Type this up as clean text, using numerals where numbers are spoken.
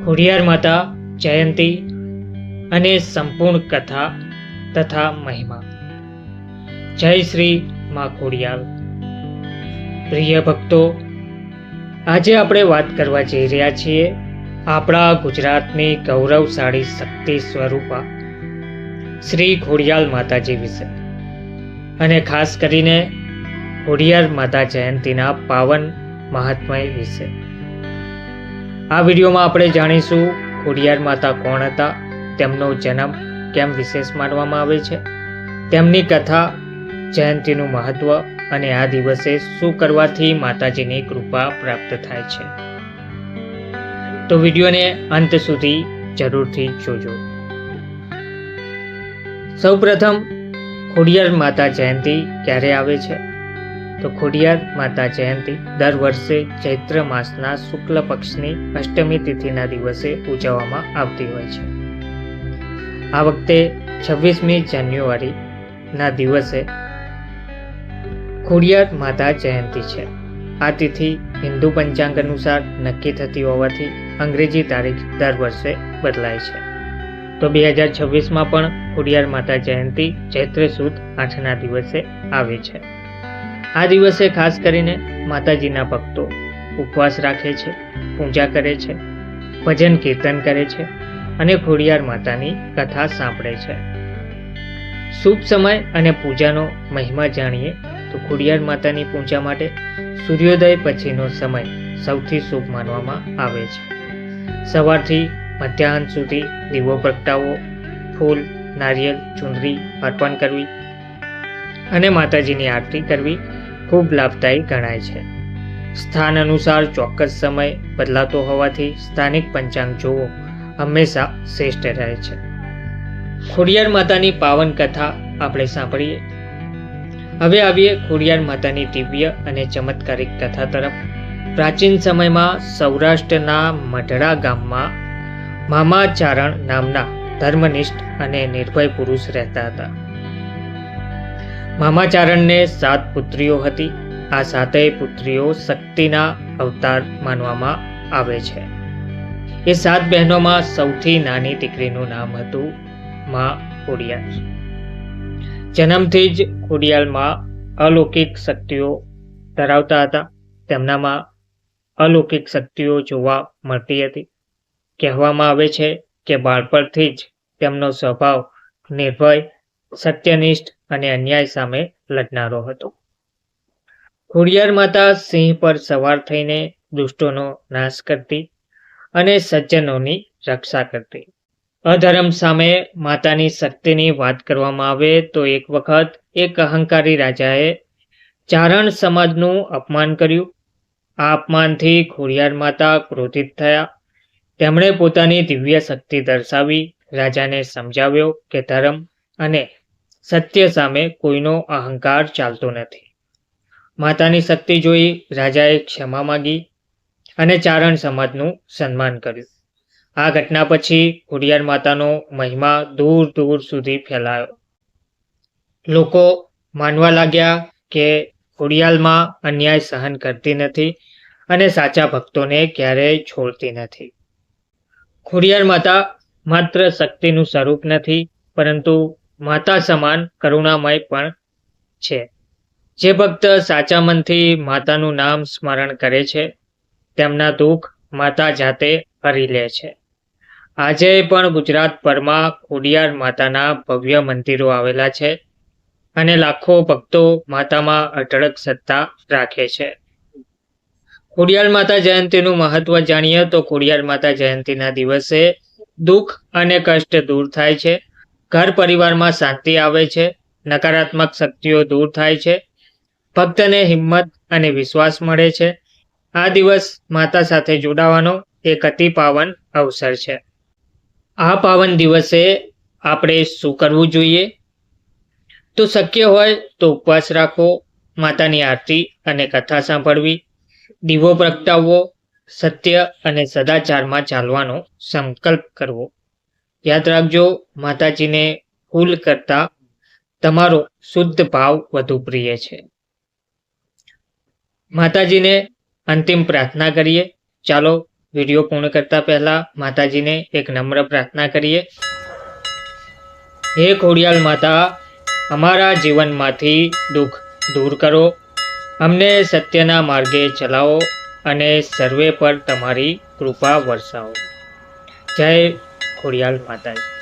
ખોડિયાર માતા જયંતી અને સંપૂર્ણ કથા તથા મહિમા. જય શ્રી મા ખોડિયાર. પ્રિય ભક્તો, આજે આપણે વાત કરવા જઈ રહ્યા છીએ આપણા ગુજરાતની ગૌરવશાળી શક્તિ સ્વરૂપા શ્રી ખોડિયાર માતાજી વિશે, અને ખાસ કરીને ખોડિયાર માતા જયંતીના પાવન મહાત્મય વિશે. આ વિડીયોમાં આપણે જાણીશું ખોડિયાર માતા કોણ હતા, તેમનો જન્મ કેમ વિશેષ માનવામાં આવે છે, તેમની કથા, જયંતીનું મહત્વ અને આ દિવસે શું કરવાથી માતાજીની કૃપા પ્રાપ્ત થાય છે. તો વિડીયોને અંત સુધી જરૂરથી જોજો. સૌપ્રથમ ખોડિયાર માતા જયંતી ક્યારે આવે છે? તો ખોડિયાર માતા જયંતી દર વર્ષે ચૈત્ર માસના શુક્લ પક્ષની અષ્ટમી તિથિના દિવસે ઉજવવામાં આવતી હોય છે. આ વખતે 26મી જાન્યુઆરીના દિવસે ખોડિયાર માતા જયંતી છે. આ તિથિ હિન્દુ પંચાંગ અનુસાર નક્કી થતી હોવાથી અંગ્રેજી તારીખ દર વર્ષે બદલાય છે. તો 2026માં પણ ખોડિયાર માતા જયંતી ચૈત્ર સુદ 8ના દિવસે આવે છે. આ દિવસે ખાસ કરીને માતાજીના ભક્તો ઉપવાસ રાખે છે, પૂજા કરે છે, ભજન કીર્તન કરે છે અને ખોડિયાર માતાની કથા સાંભળે છે. શુભ સમય અને પૂજાનો મહિમા જાણીએ તો ખોડિયાર માતાની પૂજા માટે સૂર્યોદય પછીનો સમય સૌથી શુભ માનવામાં આવે છે. સવારથી મધ્યાહન સુધી દીવો પ્રગટાવવો, ફૂલ, નારિયેળ, ચુંદડી અર્પણ કરવી અને માતાજીની આરતી કરવી ખૂબ લાભદાયી ગણાય છે. સ્થાન અનુસાર ચોક્કસ સમય બદલાતો હોવાથી સ્થાનિક પંચાંગ જોવો હંમેશા શ્રેષ્ઠ રહે છે. ખોડિયાર માતાની પાવન કથા આપણે સાંભળીએ. હવે આવીએ ખોડિયાર માતાની દિવ્ય અને ચમત્કારિક કથા તરફ. પ્રાચીન સમયમાં સૌરાષ્ટ્રના મઢડા ગામમાં મામાચારણ નામના ધર્મનિષ્ઠ અને નિર્ભય પુરુષ રહેતા હતા. મામાચારણને 7 પુત્રીઓ હતી. આ 7 પુત્રીઓ શક્તિના અવતાર માનવામાં આવે છે. એ 7 બહેનોમાં સૌથી નાની દીકરીનું નામ હતું મા ખોડિયાર. જન્મથી જ ખોડિયારમાં અલૌકિક શક્તિઓ ધરાવતા હતા. તેમનામાં અલૌકિક શક્તિઓ જોવા મળતી હતી. કહેવામાં આવે છે કે બાળપણથી જ તેમનો સ્વભાવ નિર્ભય, સત્યનિષ્ઠ અને અન્યાય સામે લડનારો હતો. ખોડિયાર માતા સિંહ પર સવાર થઈને દુષ્ટોનો નાશ કરતી અને સજ્જનોની રક્ષા કરતી. અધર્મ સામે માતાની શક્તિની વાત કરવામાં આવે તો એક વખત એક અહંકારી રાજાએ ચારણ સમાજનું અપમાન કર્યું. આ અપમાનથી ખોડિયાર માતા ક્રોધિત થયા. તેમણે પોતાની દિવ્ય શક્તિ દર્શાવી રાજાને સમજાવ્યો કે ધર્મ અને સત્ય સામે કોઈનો અહંકાર ચાલતો નથી. માતાની શક્તિ જોઈ રાજાએ ક્ષમા માંગી અને ચારણ સમાજનું સન્માન કર્યું. આ ઘટના પછી ખોડિયાર માતાનો મહિમા દૂર દૂર સુધી ફેલાયો. લોકો માનવા લાગ્યા કે ખોડિયારમાં અન્યાય સહન કરતી નથી અને સાચા ભક્તોને ક્યારેય છોડતી નથી. ખોડિયાર માતા માત્ર શક્તિનું સ્વરૂપ નથી, પરંતુ માતા સમાન કરુણામય પણ છે. જે ભક્ત સાચા મનથી માતાનું નામ સ્મરણ કરે છે, તેમના દુઃખ માતા જાતે હરી લે છે. આજે પણ ગુજરાતભરમાં ખોડિયાર માતાના ભવ્ય મંદિરો આવેલા છે અને લાખો ભક્તો માતામાં અઢળક શ્રદ્ધા રાખે છે. ખોડિયાર માતા જયંતીનું મહત્વ જાણીએ તો ખોડિયાર માતા જયંતીના દિવસે દુઃખ અને કષ્ટ દૂર થાય છે. ઘર પરિવારમાં શાંતિ આવે છે. નકારાત્મક શક્તિઓ દૂર થાય છે. ભક્તને હિંમત અને વિશ્વાસ મળે છે. આ દિવસ માતા સાથે જોડાવાનો એક અતિ પાવન અવસર છે. આ પાવન દિવસે આપણે શું કરવું જોઈએ? તો શક્ય હોય તો ઉપવાસ રાખવો, માતાની આરતી અને કથા સાંભળવી, દીવો પ્રગટાવવો, સત્ય અને સદાચારમાં ચાલવાનો સંકલ્પ કરવો. યાદ રાખજો, માતાજીને ફૂલ કરતા તમારો શુદ્ધ ભાવ વધુ પ્રિય છે. માતાજીને અંતિમ પ્રાર્થના કરીએ. ચાલો વિડીયો પૂર્ણ કરતા પહેલા માતાજીને એક નમ્ર પ્રાર્થના કરીએ. હે ખોડિયાલ માતા, અમારા જીવનમાંથી દુઃખ દૂર કરો, અમને સત્યના માર્ગે ચલાવો અને સર્વે પર તમારી કૃપા વરસાવો. જય ખોડિયાલ માતાજી.